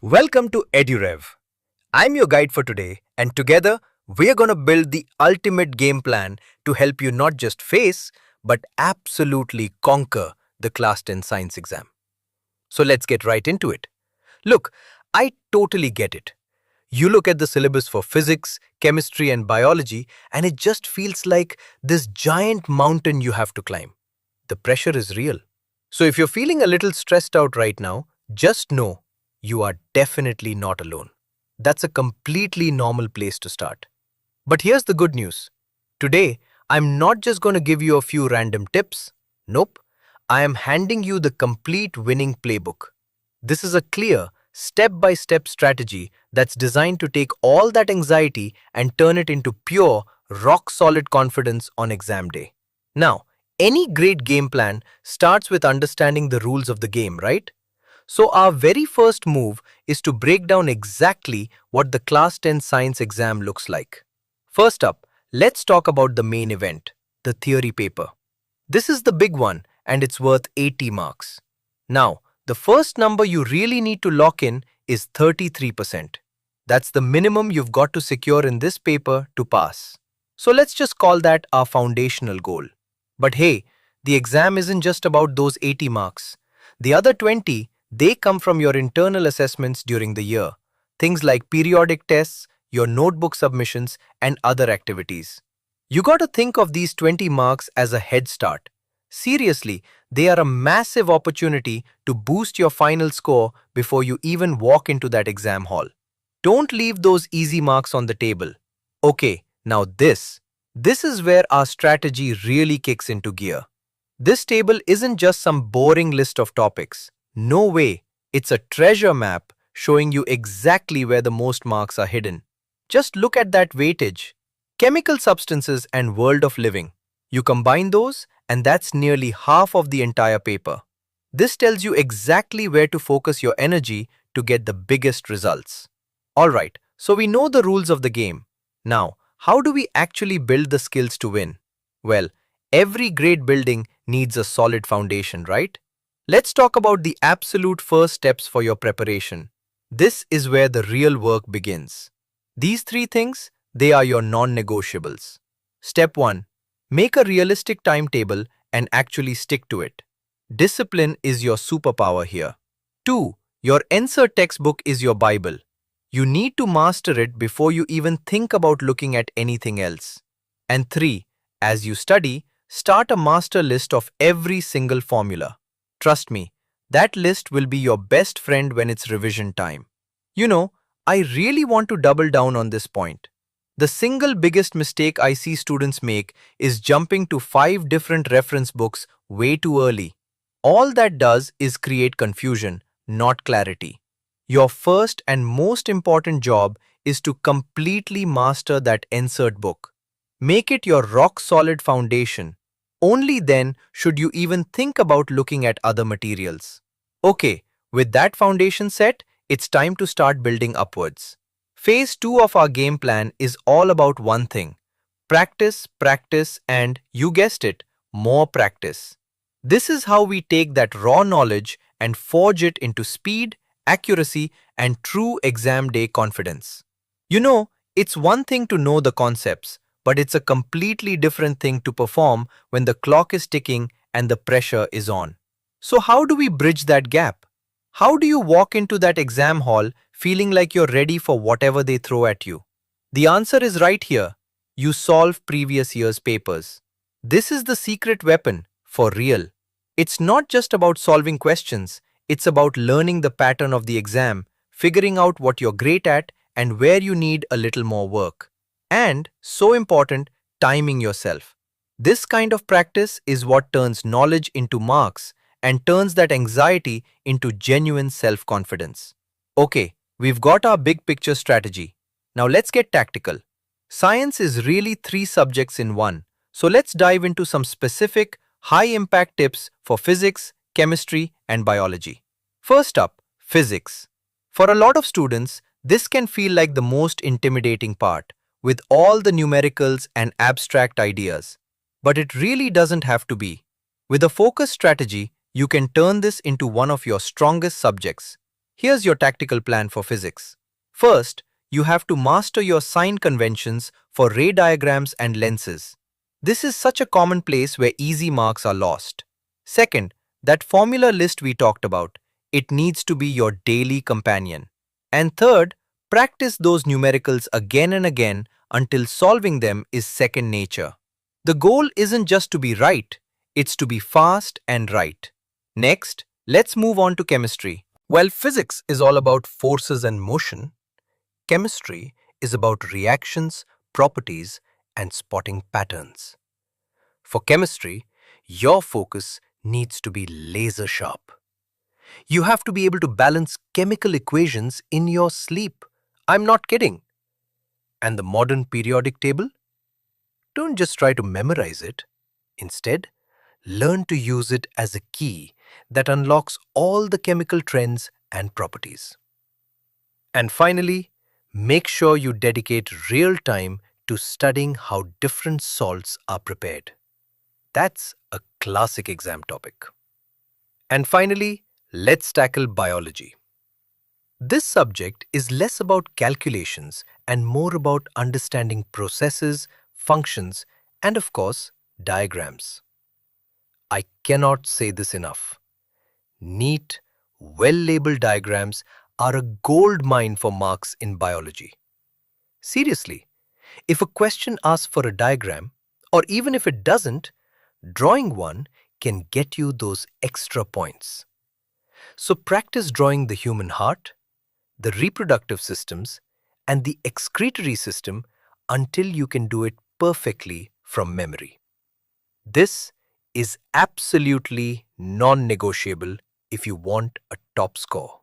Welcome to EduRev. I'm your guide for today, and together we're going to build the ultimate game plan to help you not just face, but absolutely conquer the Class 10 science exam. So let's get right into it. Look, I totally get it. You look at the syllabus for physics, chemistry, and biology, and it just feels like this giant mountain you have to climb. The pressure is real. So if you're feeling a little stressed out right now, just know you are definitely not alone. That's a completely normal place to start. But here's the good news. Today, I'm not just going to give you a few random tips. Nope. I am handing you the complete winning playbook. This is a clear, step-by-step strategy that's designed to take all that anxiety and turn it into pure, rock-solid confidence on exam day. Now, any great game plan starts with understanding the rules of the game, right? So our very first move is to break down exactly what the Class 10 science exam looks like. First up, let's talk about the main event, the theory paper. This is the big one and it's worth 80 marks. Now, the first number you really need to lock in is 33%. That's the minimum you've got to secure in this paper to pass. So let's just call that our foundational goal. But hey, the exam isn't just about those 80 marks. The other 20, they come from your internal assessments during the year. Things like periodic tests, your notebook submissions, and other activities. You got to think of these 20 marks as a head start. Seriously, they are a massive opportunity to boost your final score before you even walk into that exam hall. Don't leave those easy marks on the table. Okay, now this is where our strategy really kicks into gear. This table isn't just some boring list of topics. No way, it's a treasure map showing you exactly where the most marks are hidden. Just look at that weightage. Chemical substances and world of living. You combine those and that's nearly half of the entire paper. This tells you exactly where to focus your energy to get the biggest results. Alright, so we know the rules of the game. Now, how do we actually build the skills to win? Well, every great building needs a solid foundation, right? Let's talk about the absolute first steps for your preparation. This is where the real work begins. These three things, they are your non-negotiables. Step 1. Make a realistic timetable and actually stick to it. Discipline is your superpower here. 2. Your answer textbook is your Bible. You need to master it before you even think about looking at anything else. And 3. As you study, start a master list of every single formula. Trust me, that list will be your best friend when it's revision time. You know, I really want to double down on this point. The single biggest mistake I see students make is jumping to 5 different reference books way too early. All that does is create confusion, not clarity. Your first and most important job is to completely master that insert book. Make it your rock-solid foundation. Only then should you even think about looking at other materials. Okay, with that foundation set, it's time to start building upwards. Phase 2 of our game plan is all about one thing. Practice, practice, and, you guessed it, more practice. This is how we take that raw knowledge and forge it into speed, accuracy, and true exam day confidence. You know, it's one thing to know the concepts, but it's a completely different thing to perform when the clock is ticking and the pressure is on. So how do we bridge that gap? How do you walk into that exam hall feeling like you're ready for whatever they throw at you? The answer is right here. You solve previous year's papers. This is the secret weapon, for real. It's not just about solving questions, it's about learning the pattern of the exam, figuring out what you're great at and where you need a little more work. And, so important, timing yourself. This kind of practice is what turns knowledge into marks and turns that anxiety into genuine self-confidence. Okay, we've got our big picture strategy. Now let's get tactical. Science is really 3 subjects in one, so let's dive into some specific, high-impact tips for physics, chemistry, and biology. First up, physics. For a lot of students, this can feel like the most intimidating part, with all the numericals and abstract ideas. But it really doesn't have to be. With a focused strategy, you can turn this into one of your strongest subjects. Here's your tactical plan for physics. First, you have to master your sign conventions for ray diagrams and lenses. This is such a common place where easy marks are lost. Second, that formula list we talked about, it needs to be your daily companion. And third, practice those numericals again and again until solving them is second nature. The goal isn't just to be right, it's to be fast and right. Next, let's move on to chemistry. While physics is all about forces and motion, chemistry is about reactions, properties, and spotting patterns. For chemistry, your focus needs to be laser sharp. You have to be able to balance chemical equations in your sleep. I'm not kidding. And the modern periodic table? Don't just try to memorize it. Instead, learn to use it as a key that unlocks all the chemical trends and properties. And finally, make sure you dedicate real time to studying how different salts are prepared. That's a classic exam topic. And finally, let's tackle biology. This subject is less about calculations and more about understanding processes, functions, and of course, diagrams. I cannot say this enough. Neat, well-labeled diagrams are a gold mine for marks in biology. Seriously, if a question asks for a diagram, or even if it doesn't, drawing one can get you those extra points. So practice drawing the human heart, the reproductive systems, and the excretory system until you can do it perfectly from memory. This is absolutely non-negotiable if you want a top score.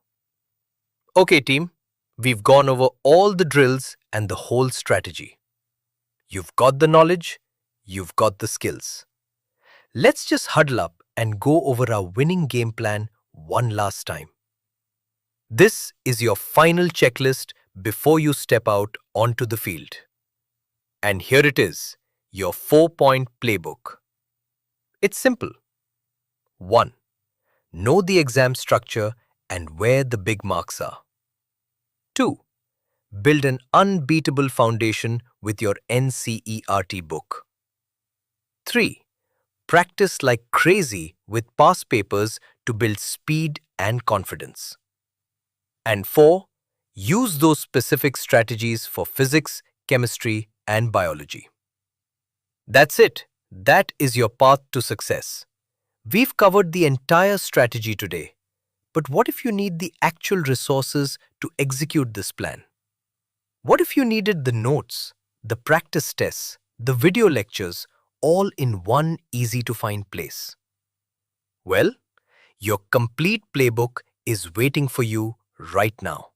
Okay, team, we've gone over all the drills and the whole strategy. You've got the knowledge, you've got the skills. Let's just huddle up and go over our winning game plan one last time. This is your final checklist before you step out onto the field. And here it is, your 4-point playbook. It's simple. 1. Know the exam structure and where the big marks are. 2. Build an unbeatable foundation with your NCERT book. 3. Practice like crazy with past papers to build speed and confidence. And 4. Use those specific strategies for physics, chemistry, and biology. That's it. That is your path to success. We've covered the entire strategy today. But what if you need the actual resources to execute this plan? What if you needed the notes, the practice tests, the video lectures, all in one easy-to-find place? Well, your complete playbook is waiting for you right now.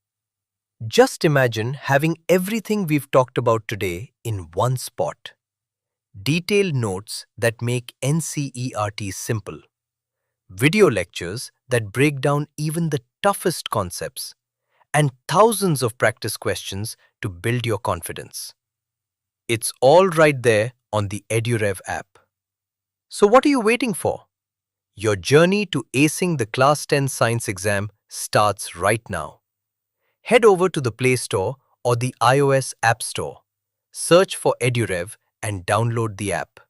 Just imagine having everything we've talked about today in one spot. Detailed notes that make NCERT simple. Video lectures that break down even the toughest concepts. And thousands of practice questions to build your confidence. It's all right there on the EduRev app. So what are you waiting for? Your journey to acing the Class 10 Science exam starts right now. Head over to the Play Store or the iOS App Store. Search for EduRev and download the app.